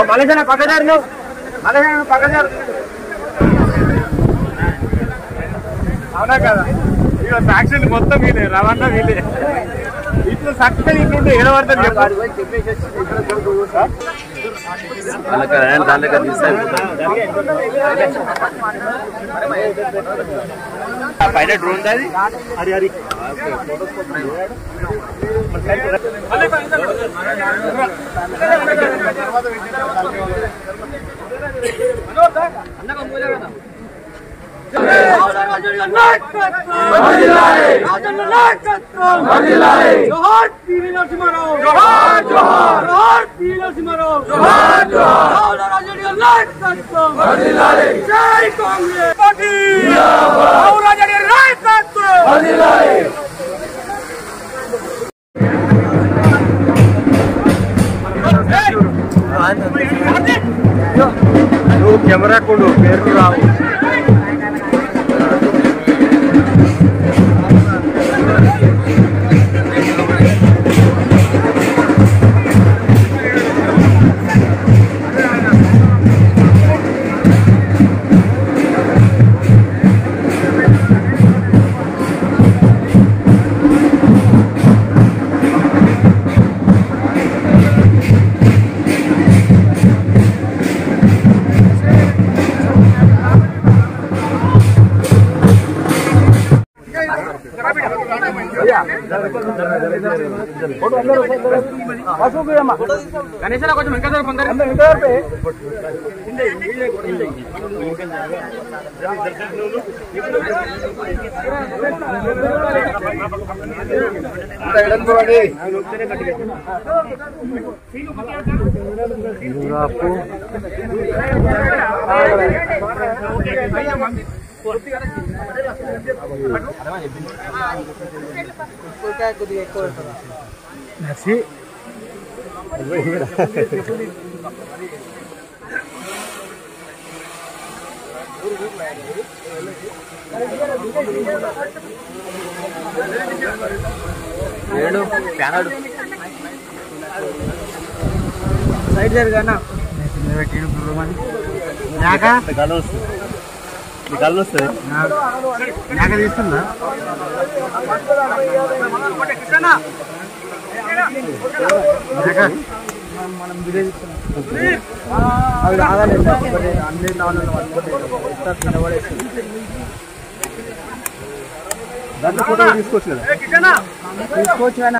Malaysia పక్కదారు నువ్వు Malaysia పక్కదారు అవునా కదా ఇక ఫ్యాక్షన్ మొత్తం వీలే రవాణా వీలే ఇట్లా సక్సెస్ ఇట్లుంటే ఏడవడతారు పైన డ్రోన్ అది హరి హరి కెమెరా కొండు పేరు రావు గణేశ్ కొంచెం ఇంకా నసి సైడ్ జరగనా గాలి వస్తుంది నాక తీస్తుందా మనం అవి రాగాలి అన్ని దాంట్లో ఫోటో తీసుకోవచ్చు కదా తీసుకోవచ్చు.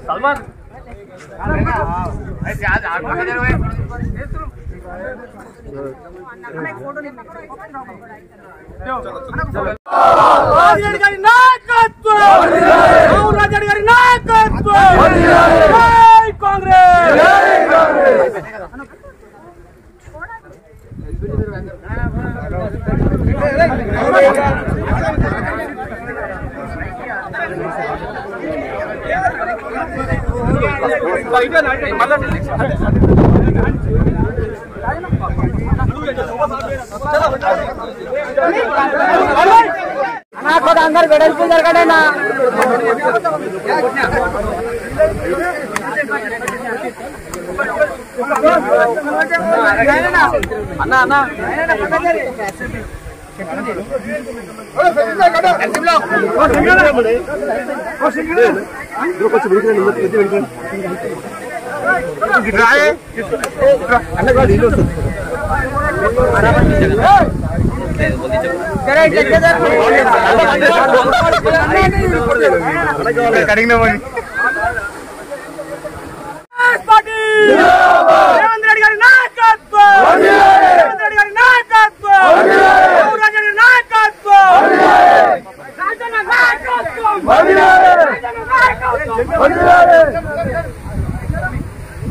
सलमान अंदर वेडल्पू जरगडेना అన్నా అన్నా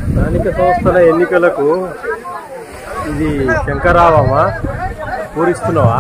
స్థానిక సంస్థల ఎన్నికలకు ఇది శంకరావమ్మా పూరిస్తున్నావా?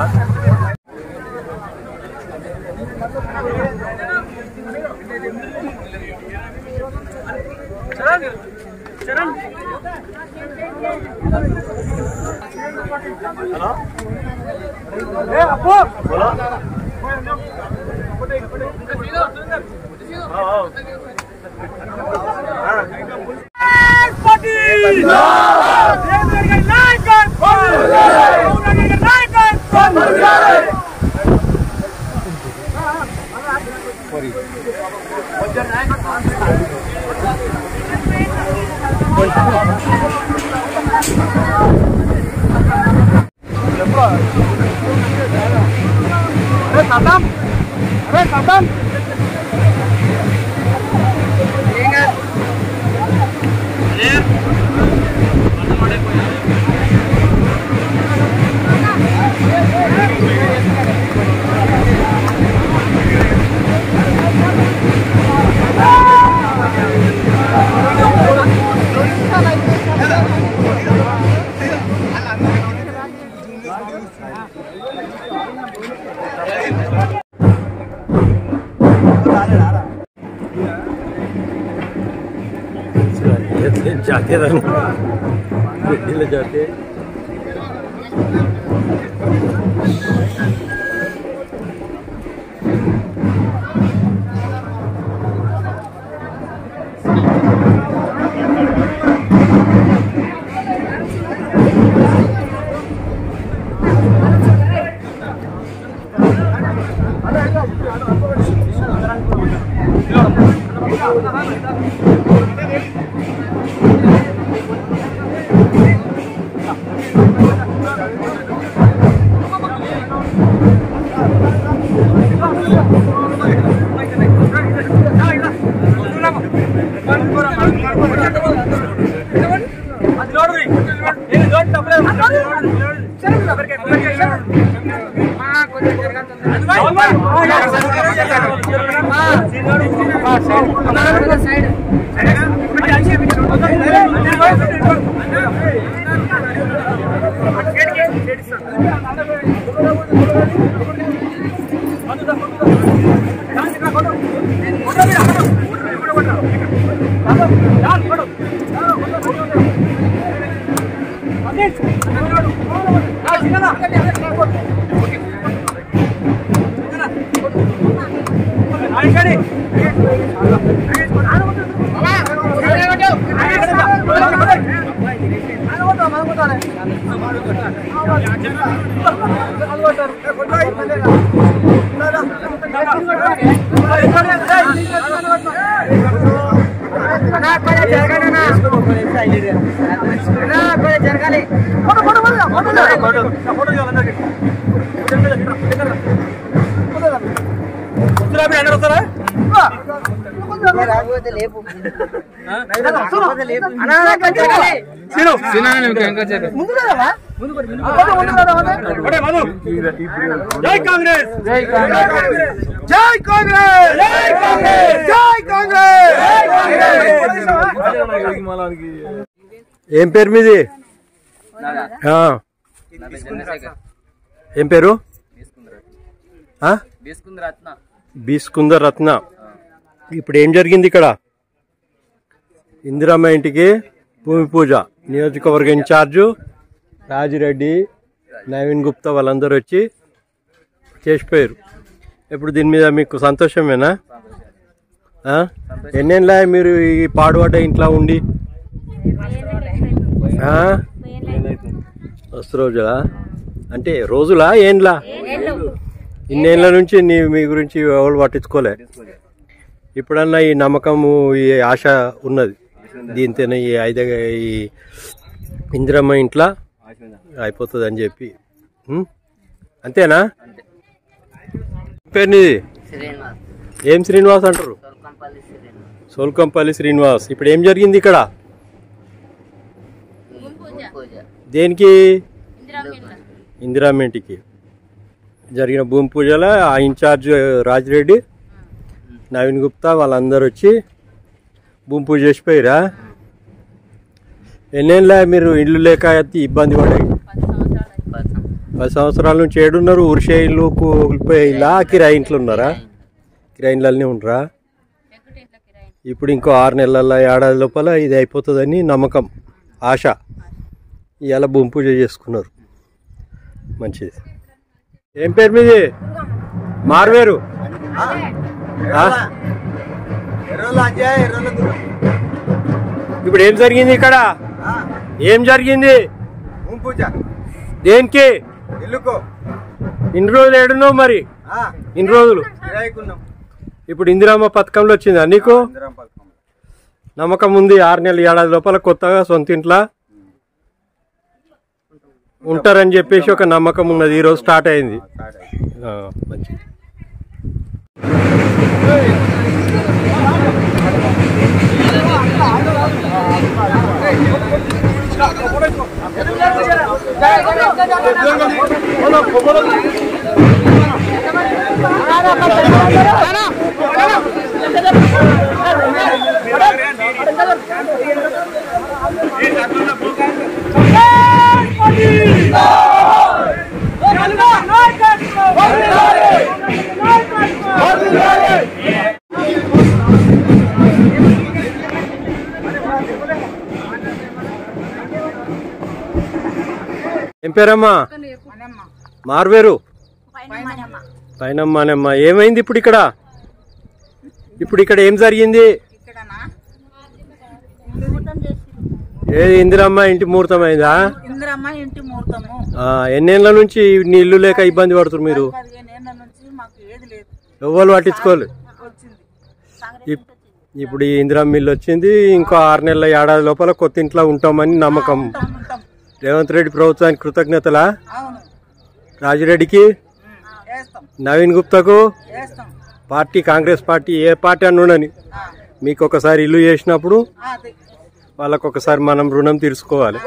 जाते जाते జై కాంగ్రెస్ జై కాంగ్రెస్ జై కాంగ్రెస్ జై కాంగ్రెస్. ఏం పేరు మీది? ఏం పేరు? బీస్కుందర్ రత్న. ఇప్పుడు ఏం జరిగింది ఇక్కడ? ఇందిరమ్మ ఇంటికి భూమి పూజ. నియోజకవర్గ ఇన్ఛార్జు రాజిరెడ్డి, నవీన్ గుప్తా వాళ్ళందరూ వచ్చి చేసిపోయారు. ఇప్పుడు దీని మీద మీకు సంతోషమేనా? ఎన్నేళ్ళ మీరు ఈ పాడుపడ్డ ఇంట్లో ఉండి? వస్తు రోజులా అంటే రోజులా ఏండ్లా? ఇన్నేళ్ళ నుంచి మీ గురించి ఎవరు పట్టించుకోలే. ఇప్పుడన్నా ఈ నమ్మకము ఈ ఆశ ఉన్నది దీంతోనే ఈ ఇందిరమ్మ ఇంట్లో అయిపోతుంది అని చెప్పి. అంతేనా? పేరు నీది? ఏం శ్రీనివాస్ అంటారు? సోల్కంపల్లి శ్రీనివాస్. ఇప్పుడు ఏం జరిగింది ఇక్కడ? దేనికి? ఇందిరమ్మ ఇంటికి జరిగిన భూమి పూజలో ఆ ఇన్ఛార్జ్ రాజిరెడ్డి, నవీన్ గుప్తా వాళ్ళందరూ వచ్చి భూమి పూజ చేసిపోయారా? ఎన్నేళ్ళ మీరు ఇల్లు లేక ఇబ్బంది పడే? 10 సంవత్సరాల నుంచి ఏడున్నారు? ఊరిసే ఇల్లు కూలిపోయే ఇలా కిరాయి ఇంట్లో ఉన్నారా? కిరాయి ఇళ్ళనే ఉండరా? ఇప్పుడు ఇంకో 6 నెలల ఏడాది లోపల ఇది అయిపోతుందని నమ్మకం, ఆశ. ఇవాళ భూమి పూజ చేసుకున్నారు. మంచిది. ఏం పేరు మీది? మార్వేరు. ఇప్పుడు ఏం జరిగింది ఇక్కడ? ఏం జరిగింది? దేనికి? ఇన్ని రోజులు ఏడున్నావు మరి? ఇన్ని రోజులు ఇప్పుడు ఇందిరమ్మ పథకంలో వచ్చిందా నీకు? నమ్మకం ఉంది 6 నెలల ఏడాది లోపల కొత్తగా సొంత ఇంట్లో ఉంటారని చెప్పేసి ఒక నమ్మకం ఉన్నది. ఈరోజు స్టార్ట్ అయింది. మంచిది. ఏం పేరమ్మా? మార్వేరు. పైనమ్మానమ్మా. ఏమైంది ఇప్పుడు ఇక్కడ? ఇప్పుడు ఇక్కడ ఏం జరిగింది? ఏది ఇందిరమ్మ ఇంటి ముహూర్తం అయిందా? ఎన్నేళ్ల నుంచి నీ ఇల్లు లేక ఇబ్బంది పడుతున్నారు మీరు? ఎవరు పట్టించుకోలేదు. ఇప్పుడు ఈ ఇందిరమ్మ ఇల్లు వచ్చింది. ఇంకో 6 నెలల ఏడాది లోపల కొత్త ఇంట్లో ఉంటామని నమ్మకం. రేవంత్ రెడ్డి ప్రభుత్వానికి కృతజ్ఞతలా? రాజిరెడ్డికి, నవీన్ గుప్తాకు, పార్టీ కాంగ్రెస్ పార్టీ ఏ పార్టీ అని ఉండని మీకు ఒకసారి ఇల్లు చేసినప్పుడు వాళ్ళకు ఒకసారి మనం రుణం తీర్చుకోవాలి.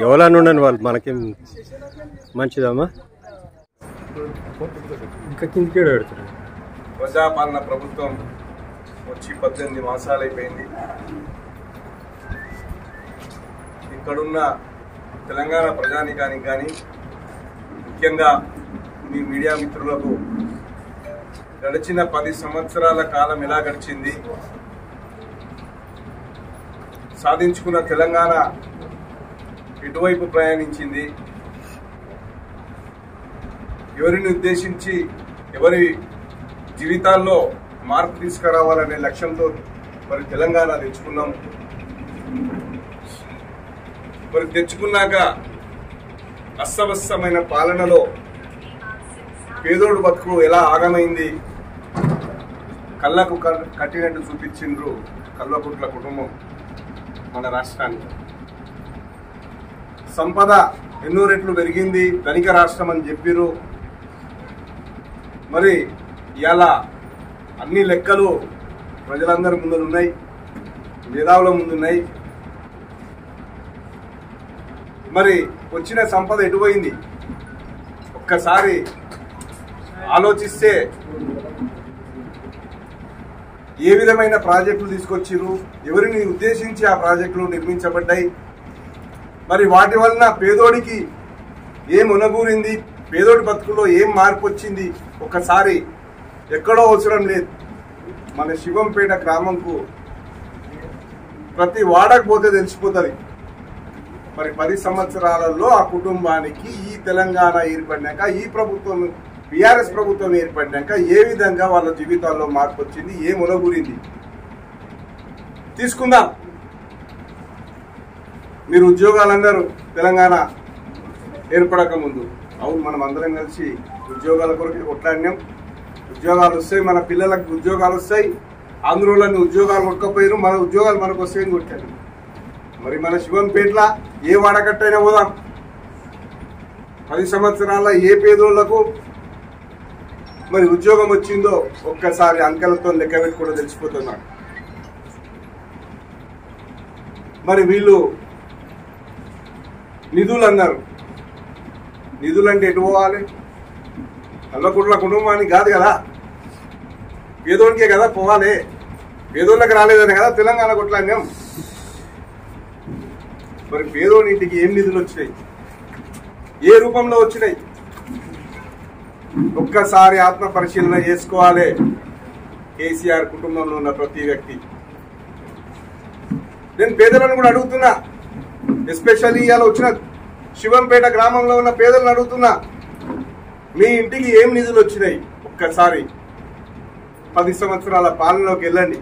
ఎవరన్నా ఉండని వాళ్ళు మనకేం మంచిదమ్మా. ఇంకా కిందికి పెడతారు. ప్రజాపాలన ప్రభుత్వం వచ్చి 18 మాసాలు అయిపోయింది. ఇక్కడున్న తెలంగాణ ప్రజానీకానికి కానీ ముఖ్యంగా మీ మీడియా మిత్రులకు గడిచిన 10 సంవత్సరాల కాలం ఎలా గడిచింది, సాధించుకున్న తెలంగాణ ఎటువైపు ప్రయాణించింది, ఎవరిని ఉద్దేశించి ఎవరి జీవితాల్లో మార్పు తీసుకురావాలనే లక్ష్యంతో మరి తెలంగాణ తెచ్చుకున్నాం. మరి తెచ్చుకున్నాక అస్తవ్యస్తమైన పాలనలో పేదోడు బతుకు ఎలా ఆగమైంది కళ్ళకు కట్టినట్టు చూపించిండ్రు కల్వకుట్ల కుటుంబం మన రాష్ట్రానికి. సంపద ఎన్నో రెట్లు పెరిగింది, ధనిక రాష్ట్రం అని చెప్పిరు. మరి ఇవాళ అన్ని లెక్కలు ప్రజలందరి ముందున్నాయి, మేధావుల ముందున్నాయి. మరి వచ్చిన సంపద ఎటుపోయింది ఒక్కసారి ఆలోచిస్తే ఏ విధమైన ప్రాజెక్టులు తీసుకొచ్చిరు, ఎవరిని ఉద్దేశించి ఆ ప్రాజెక్టులు నిర్మించబడ్డాయి, మరి వాటి వలన పేదోడికి ఏం ఉనగూరింది, పేదోడి బతుకులో ఏం మార్పు వచ్చింది ఒక్కసారి ఎక్కడో అవసరం లేదు, మన శివంపేట గ్రామంకు ప్రతి వాడకు పోతే తెలిసిపోతుంది. మరి 10 సంవత్సరాలలో ఆ కుటుంబానికి ఈ తెలంగాణ ఏర్పడినాక, ఈ ప్రభుత్వం బీఆర్ఎస్ ప్రభుత్వం ఏర్పడినాక ఏ విధంగా వాళ్ళ జీవితాల్లో మార్పు వచ్చింది, ఏం ఉనగూరింది తీసుకుందాం. మీరు ఉద్యోగాలు అన్నారు తెలంగాణ ఏర్పడక ముందు. అవును, మనం అందరం కలిసి ఉద్యోగాల కొరకు కొట్లాడినాం. ఉద్యోగాలు వస్తాయి, మన పిల్లలకు ఉద్యోగాలు వస్తాయి. ఆంధ్రోళ్ళని ఉద్యోగాలు కొట్టకపోయారు, మన ఉద్యోగాలు మనకు వస్తాయని కొట్టారు. మరి మన శివంపేటలో ఏ వాడకట్టైనా పోదాం, 10 సంవత్సరాల ఏ పేదోళ్లకు మరి ఉద్యోగం వచ్చిందో ఒక్కసారి అంకెలతో లెక్క పెట్టి కూడా తెలిసిపోతున్నాడు. మరి వీళ్ళు నిధులు అన్నారు. నిధులు అంటే ఎటు పోవాలి? కల్వకుట్ల కుటుంబానికి కాదు కదా, పేదోడికే కదా పోవాలి. పేదోళ్ళకి రాలేదనే కదా తెలంగాణ కొట్లాడినాం. మరి పేదోడి ఇంటికి ఏం నిధులు వచ్చినాయి, ఏ రూపంలో వచ్చినాయి ఒక్కసారి ఆత్మ పరిశీలన చేసుకోవాలి కేసీఆర్ కుటుంబంలో ఉన్న ప్రతి వ్యక్తి. నేను పేదలను కూడా అడుగుతున్నా, ఎస్పెషల్లీ ఇవాళ వచ్చిన శివంపేట గ్రామంలో ఉన్న పేదలను అడుగుతున్నా, మీ ఇంటికి ఏం నిధులు వచ్చినాయి ఒక్కసారి 10 సంవత్సరాల పాలనలోకి వెళ్ళండి.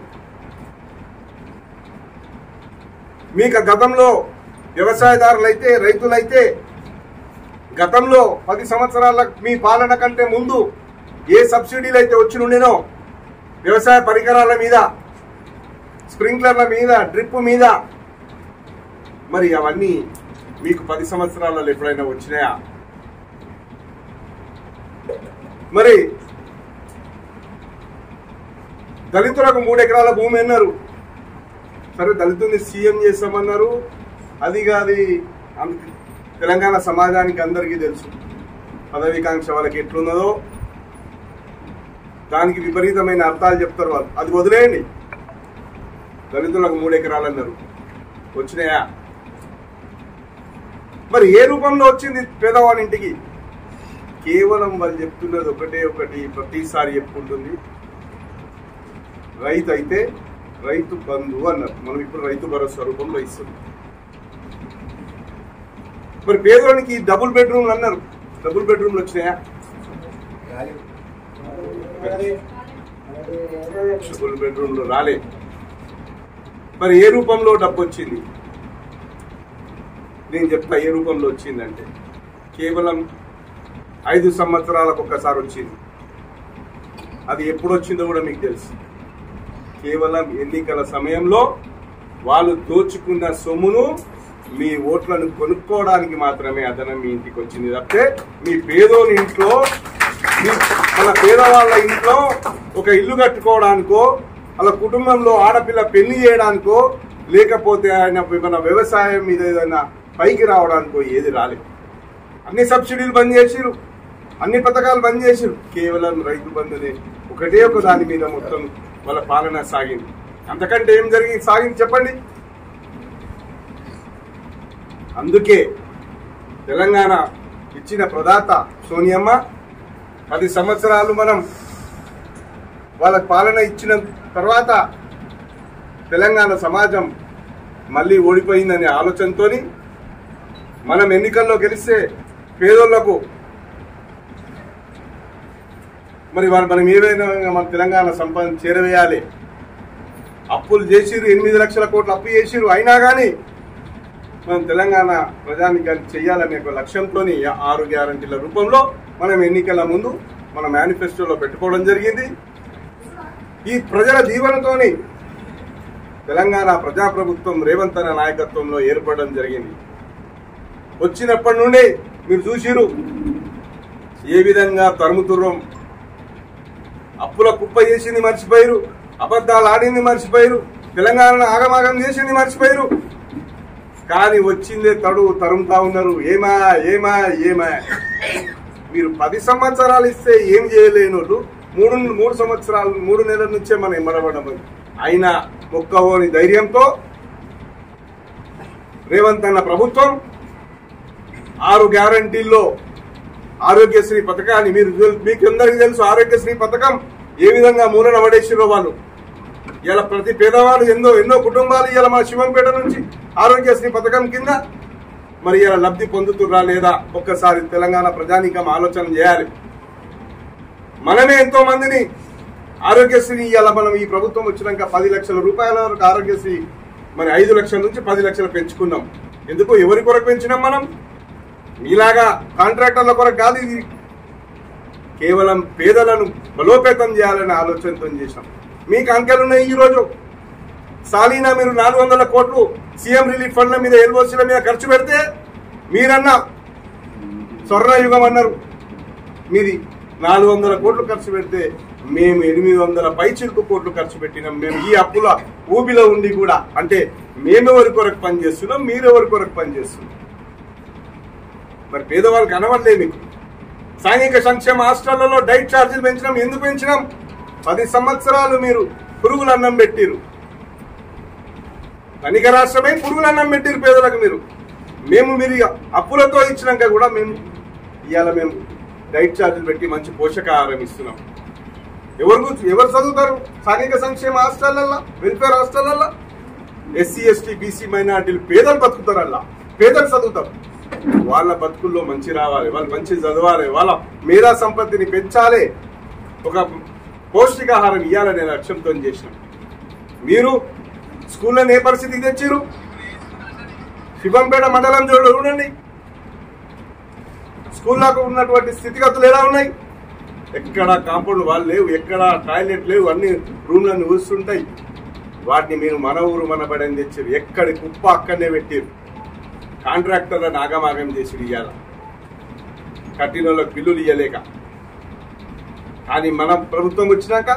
మీకు గతంలో వ్యవసాయదారులైతే, రైతులైతే గతంలో 10 సంవత్సరాల మీ పాలన కంటే ముందు ఏ సబ్సిడీలు అయితే వచ్చి ఉండేనో వ్యవసాయ పరికరాల మీద, స్ప్రింక్లర్ల మీద, డ్రిప్ మీద, మరి అవన్నీ మీకు 10 సంవత్సరాలలో ఎప్పుడైనా వచ్చినాయా? మరి దళితులకు 3 ఎకరాల భూమి అన్నారు. సరే, దళితుల్ని సీఎం చేస్తామన్నారు. అది కాదు, తెలంగాణ సమాజానికి అందరికీ తెలుసు పదవికాంక్ష వాళ్ళకి ఎట్లున్నదో. దానికి విపరీతమైన అర్థాలు చెప్తారు వాళ్ళు. అది వదిలేయండి. దళితులకు 3 ఎకరాలు అన్నారు, వచ్చినాయా? మరి ఏ రూపంలో వచ్చింది పేదవాడి ఇంటికి? కేవలం వాళ్ళు చెప్తున్నది ఒకటి ప్రతిసారి చెప్పుకుంటుంది, రైతు అయితే రైతు బంధు అన్నారు. మనం ఇప్పుడు రైతు భరోసా రూపంలో ఇస్తుంది. మరి పేదవానికి డబుల్ బెడ్రూమ్లు అన్నారు, డబుల్ బెడ్రూమ్లు వచ్చినాయా? డబుల్ బెడ్రూమ్లు రాలే. మరి ఏ రూపంలో డబ్బు వచ్చింది? నేను చెప్తా ఏ రూపంలో వచ్చిందంటే కేవలం 5 సంవత్సరాలకు ఒక్కసారి వచ్చింది. అది ఎప్పుడు వచ్చిందో కూడా మీకు తెలుసు. కేవలం ఎన్నికల సమయంలో వాళ్ళు దోచుకున్న సొమ్మును మీ ఓట్లను కొనుక్కోవడానికి మాత్రమే అదనం మీ ఇంటికి వచ్చింది తప్పితే మీ పేదోని ఇంట్లో, మన పేదవాళ్ళ ఇంట్లో ఒక ఇల్లు కట్టుకోవడానికో, వాళ్ళ కుటుంబంలో ఆడపిల్ల పెళ్లి చేయడానికో, లేకపోతే ఆయన మన వ్యవసాయం మీద ఏదైనా పైకి రావడానికో ఏది రాలేదు. అన్ని సబ్సిడీలు బంద్ చేసిరు, అన్ని పథకాలు బంద్ చేసిరు. కేవలం రైతు బంధునే ఒకటే ఒక దాని మీద మొత్తం వాళ్ళ పాలన సాగింది. అంతకంటే ఏం జరిగింది సాగింది చెప్పండి? అందుకే తెలంగాణ ఇచ్చిన ప్రదాత సోనియమ్మ 10 సంవత్సరాలు మనం వాళ్ళ పాలన ఇచ్చిన తర్వాత తెలంగాణ సమాజం మళ్ళీ ఓడిపోయిందనే ఆలోచనతో మనం ఎన్నికల్లో గెలిస్తే పేదోళ్లకు మరి మనం ఏవైనా మన తెలంగాణ సంపద చేరవేయాలి. అప్పులు చేసిరు, 8 లక్షల కోట్ల అప్పు చేసిరు. అయినా కానీ మనం తెలంగాణ ప్రజానికానికి చేయాలనే ఒక లక్ష్యంతో 6 గ్యారంటీల రూపంలో మనం ఎన్నికల ముందు మన మేనిఫెస్టోలో పెట్టుకోవడం జరిగింది. ఈ ప్రజల దీవెనతోని తెలంగాణ ప్రజాప్రభుత్వం రేవంత్ అన్న నాయకత్వంలో ఏర్పడడం జరిగింది. వచ్చినప్పటి నుండి మీరు చూసిరు ఏ విధంగా తరుముతుర్రం. అప్పుల కుప్ప చేసింది మర్చిపోయారు, అబద్ధాలు ఆడింది మర్చిపోయారు, తెలంగాణను ఆగమాగం చేసింది మర్చిపోయారు. కానీ వచ్చిందే తరుముతా ఉన్నారు. ఏమా ఏమా ఏమా మీరు 10 సంవత్సరాలు ఇస్తే ఏం చేయలేనోళ్ళు 3 సంవత్సరాలు 3 నెలల నుంచే మనం ఎమ్మడబడ్డం. అయినా మొక్కవోని ధైర్యంతో రేవంత్ అన్న ప్రభుత్వం 6 గ్యారంటీల్లో ఆరోగ్యశ్రీ పథకాన్ని మీకు అందరికీ తెలుసు. ఆరోగ్యశ్రీ పథకం ఏ విధంగా మూలన పడేసిరో వాళ్ళు. ఇలా ప్రతి పేదవాళ్ళు ఎన్నో కుటుంబాలు ఇలా మా శివంపేట నుంచి ఆరోగ్యశ్రీ పథకం కింద మరి ఇలా లబ్ధి పొందుతుర్రా లేదా ఒక్కసారి తెలంగాణ ప్రజానీకం ఆలోచన చేయాలి. మనమే ఎంతో మందిని ఆరోగ్యశ్రీ ఇలా మనం ఈ ప్రభుత్వం వచ్చినాక 10 లక్షల రూపాయల వరకు ఆరోగ్యశ్రీ మరి 5 లక్షల నుంచి 10 లక్షలు పెంచుకున్నాం. ఎందుకు ఎవరి కొరకు పెంచినాం? మనం మీలాగా కాంట్రాక్టర్ల కొరకు కాదు. ఇది కేవలం పేదలను బలోపేతం చేయాలనే ఆలోచనతో చేసినాం. మీకు అంకెలున్నాయి. ఈరోజు సాలీనా మీరు 400 కోట్లు సీఎం రిలీఫ్ ఫండ్ల మీద ఎల్ఓసీల మీద ఖర్చు పెడితే మీరన్నా స్వర్ణయుగం అన్నారు. మీది 400 కోట్లు ఖర్చు పెడితే మేము 800 పైచిలుకు కోట్లు ఖర్చు పెట్టినాం. మేము ఈ అప్పుల ఊబిలో ఉండి కూడా అంటే మేమెవరి కొరకు పనిచేస్తున్నాం, మీరెవరి కొరకు పనిచేస్తున్నాం. మరి పేదవాళ్ళకి అనవట్లే. మీకు సాంఘిక సంక్షేమ హాస్టళ్లలో డైట్ ఛార్జీలు పెంచినాం. ఎందుకు పెంచినాం? 10 సంవత్సరాలు మీరు పురుగులు అన్నం పెట్టిరు. ధనిక రాష్ట్రమై పురుగులు అన్నం పెట్టిరు పేదలకు మీరు. మీరు అప్పులతో ఇచ్చినాక కూడా ఇవాళ మేము డైట్ ఛార్జీలు పెట్టి మంచి పోషకాహారం ఇస్తున్నాం. ఎవరు చదువుతారు సాంఘిక సంక్షేమ హాస్టళ్లల్లో, వెల్ఫేర్ హాస్టళ్లల్లో? ఎస్సీ ఎస్టీ బీసీ మైనార్టీలు పేదలు బతుకుతారల్లా. పేదలు చదువుతారు. వాళ్ళ బతుకుల్లో మంచి రావాలి, వాళ్ళు మంచి చదవాలి, వాళ్ళ మేధా సంపత్తిని పెంచాలి, ఒక పౌష్టికాహారం ఇవ్వాలనే లక్ష్యంతో చేసినాం. మీరు స్కూళ్ళని ఏ పరిస్థితికి తెచ్చిరు? శివంపేట మండలం చూడండి, స్కూళ్ళకు ఉన్నటువంటి స్థితిగతులు ఎలా ఉన్నాయి? ఎక్కడ కాంపౌండ్ వాళ్ళు లేవు, ఎక్కడ టాయిలెట్ లేవు, అన్ని రూమ్లన్నీ ఊస్తుంటాయి. వాటిని మీరు మన ఊరు మన బడని తెచ్చారు. ఎక్కడి కుప్ప అక్కడనే పెట్టారు. కాంట్రాక్టర్లను ఆగమాగం చేసి ఇవ్వాల, కట్టిన వాళ్ళకి బిల్లులు ఇవ్వలేక. కానీ మన ప్రభుత్వం వచ్చినాక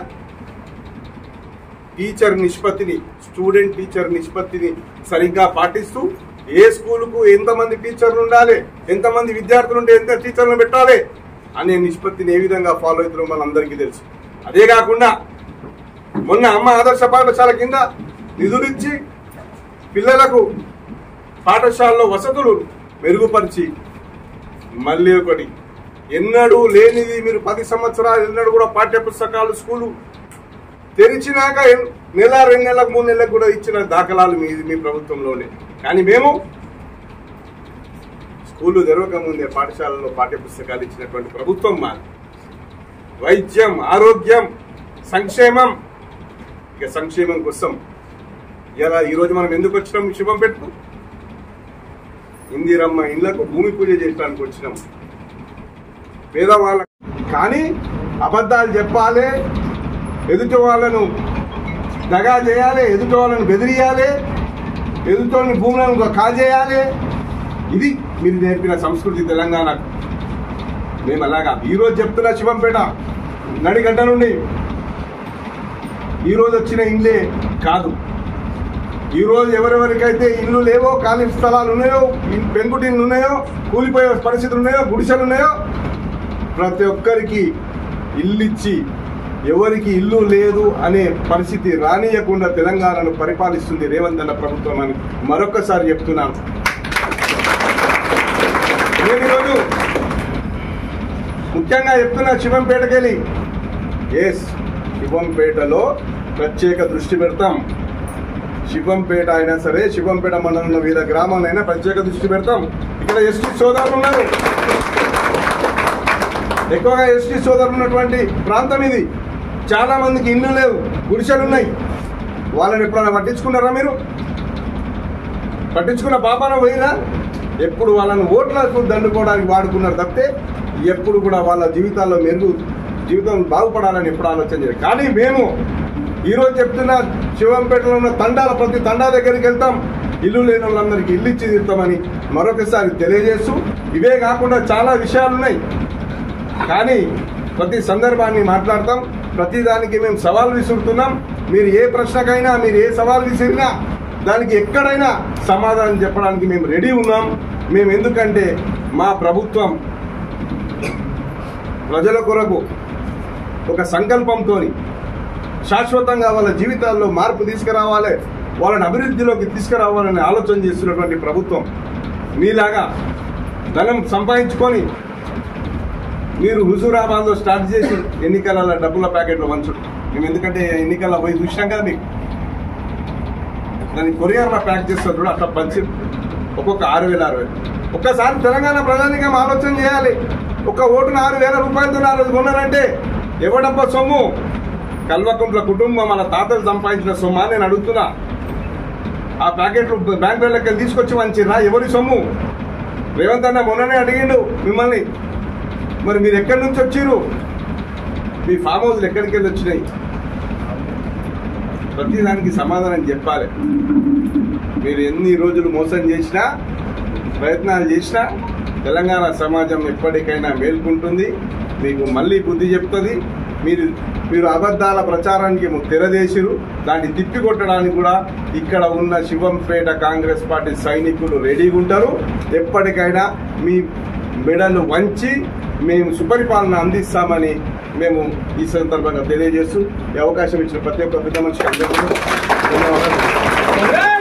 స్టూడెంట్ టీచర్ నిష్పత్తిని సరిగ్గా పాటిస్తూ ఏ స్కూలుకు ఎంతమంది టీచర్లు ఉండాలి, ఎంతమంది విద్యార్థులు ఉంటే ఎంత టీచర్లను పెట్టాలి అనే నిష్పత్తిని ఏ విధంగా ఫాలో అవుతున్నారో మనందరికీ తెలుసు. అదే కాకుండా మొన్న అమ్మ ఆదర్శ పాఠశాల కింద నిధులిచ్చి పిల్లలకు పాఠశాలలో వసతులు మెరుగుపరిచి మళ్ళీ ఒకటి ఎన్నడూ లేనిది మీరు 10 సంవత్సరాలు ఎన్నడూ కూడా పాఠ్య పుస్తకాలు స్కూలు తెరిచినాక నెల 2 నెలలకు 3 నెలలకు కూడా ఇచ్చిన దాఖలాలు మీ ప్రభుత్వంలోనే. కానీ మేము స్కూళ్ళు తెరవక ముందే పాఠశాలలో పాఠ్య పుస్తకాలు ఇచ్చినటువంటి ప్రభుత్వం మాది. వైద్యం, ఆరోగ్యం, సంక్షేమం. ఇక సంక్షేమం కోసం ఇలా ఈరోజు మనం ఎందుకు వచ్చినాం? శివంపేటకు ఇందిరమ్మ ఇళ్లకు భూమి పూజ చేయడానికి వచ్చినాం పేదవాళ్ళకు. కానీ అబద్ధాలు చెప్పాలి, ఎదుటి వాళ్ళను దగా చేయాలి, ఎదుటి వాళ్ళను బెదిరియాలి, ఎదుటి భూములను కాజేయాలి. ఇది మీరు నేర్పిన సంస్కృతి తెలంగాణకు. మేము అలాగా ఈరోజు చెప్తున్నా శివంపేట నడిగంట నుండి ఈరోజు వచ్చిన ఇండ్లే కాదు. ఈరోజు ఎవరెవరికైతే ఇల్లు లేవో, ఖాళీ స్థలాలు ఉన్నాయో, పెంకుటిన్లు ఉన్నాయో, కూలిపోయే పరిస్థితులు ఉన్నాయో, గుడిసెలు ఉన్నాయో, ప్రతి ఒక్కరికి ఇల్లు ఇచ్చి ఎవరికి ఇల్లు లేదు అనే పరిస్థితి రానియకుండా తెలంగాణను పరిపాలిస్తుంది రేవంత్ అన్న ప్రభుత్వం అని మరొకసారి చెప్తున్నాను. నేను ఈరోజు ముఖ్యంగా చెప్తున్నా శివంపేటకెళ్ళి శివంపేటలో ప్రత్యేక దృష్టి పెడతాం. శివంపేట అయినా సరే, శివంపేట మండలంలో వివిధ గ్రామాలైనా ప్రత్యేక దృష్టి పెడతాం. ఇక్కడ ఎస్టీ సోదరులు ఉన్నారు, ఎక్కువగా ఎస్టీ సోదరులు ఉన్నటువంటి ప్రాంతం ఇది. చాలా మందికి ఇల్లు లేవు, గుడిసెలు ఉన్నాయి. వాళ్ళని ఎప్పుడైనా పట్టించుకున్నారా మీరు? పట్టించుకున్న పాపాన పోయినా ఎప్పుడు వాళ్ళని ఓట్లకు దండుకోవడానికి వాడుకున్నారు తప్పితే ఎప్పుడు కూడా వాళ్ళ జీవితాల్లో జీవితం బాగుపడాలని ఎప్పుడు ఆలోచన చేయరు. కానీ మేము ఈరోజు చెప్తున్న శివంపేటలో ఉన్న ప్రతి తండా దగ్గరికి వెళ్తాం, ఇల్లు లేని వాళ్ళందరికీ ఇల్లు ఇచ్చి తీరుతామని మరొకసారి తెలియజేస్తూ, ఇవే కాకుండా చాలా విషయాలు ఉన్నాయి. కానీ ప్రతి సందర్భాన్ని మాట్లాడతాం, ప్రతి దానికి మేము సవాల్ విసురుతున్నాం. మీరు ఏ ప్రశ్నకైనా, మీరు ఏ సవాల్ విసిరినా దానికి ఎక్కడైనా సమాధానం చెప్పడానికి మేము రెడీ ఉన్నాం. మేము ఎందుకంటే మా ప్రభుత్వం ప్రజల కొరకు ఒక సంకల్పంతో శాశ్వతంగా వాళ్ళ జీవితాల్లో మార్పు తీసుకురావాలి, వాళ్ళని అభివృద్ధిలోకి తీసుకురావాలని ఆలోచన చేస్తున్నటువంటి ప్రభుత్వం. మీలాగా ధనం సంపాదించుకొని మీరు హుజూరాబాద్లో స్టార్ట్ చేసి ఎన్నికల డబ్బుల ప్యాకెట్లు వంచడం మేము ఎందుకంటే ఎన్నికల్లో పోయి చూసినాం కదా, మీకు దాన్ని కొరియర్లో ప్యాక్ చేస్తారు చూడ, అట్లా పంచి ఒక్కొక్క 6,000 ఒక్కసారి తెలంగాణ ప్రజానికం ఆలోచన చేయాలి. ఒక ఓటును 6,000 రూపాయలతో ఆ రోజు కొన్నారంటే ఎవడబ్బా సొమ్ము? కల్వకుంట్ల కుటుంబం మన తాతలు సంపాదించిన సొమ్ము అని నేను అడుగుతున్నా. ఆ ప్యాకెట్లు బ్యాంకులకి వెళ్ళి తీసుకొచ్చి వంచిరా, ఎవరి సొమ్ము? రేవంత్ అన్న మొన్ననే అడిగిండు మిమ్మల్ని, మరి మీరు ఎక్కడి నుంచి వచ్చిర్రు? మీ ఫామ్ హౌస్లు ఎక్కడికి వెళ్ళి వచ్చినాయి? ప్రతిదానికి సమాధానం చెప్పాలి. మీరు ఎన్ని రోజులు మోసం చేసినా, ప్రయత్నాలు చేసినా తెలంగాణ సమాజం ఎప్పటికైనా మేల్కుంటుంది, మీకు మళ్ళీ బుద్ధి చెప్తుంది. మీరు అబద్ధాల ప్రచారానికి తెరదేశిరు, దాన్ని తిప్పికొట్టడానికి కూడా ఇక్కడ ఉన్న శివంపేట కాంగ్రెస్ పార్టీ సైనికులు రెడీగా ఉంటారు. ఎప్పటికైనా మీ మెడలు వంచి మేము సుపరిపాలన అందిస్తామని మేము ఈ సందర్భంగా తెలియజేస్తూ ఈ అవకాశం ఇచ్చిన ప్రతి ఒక్క పెద్ద మనిషికి అందరికీ ధన్యవాదాలు.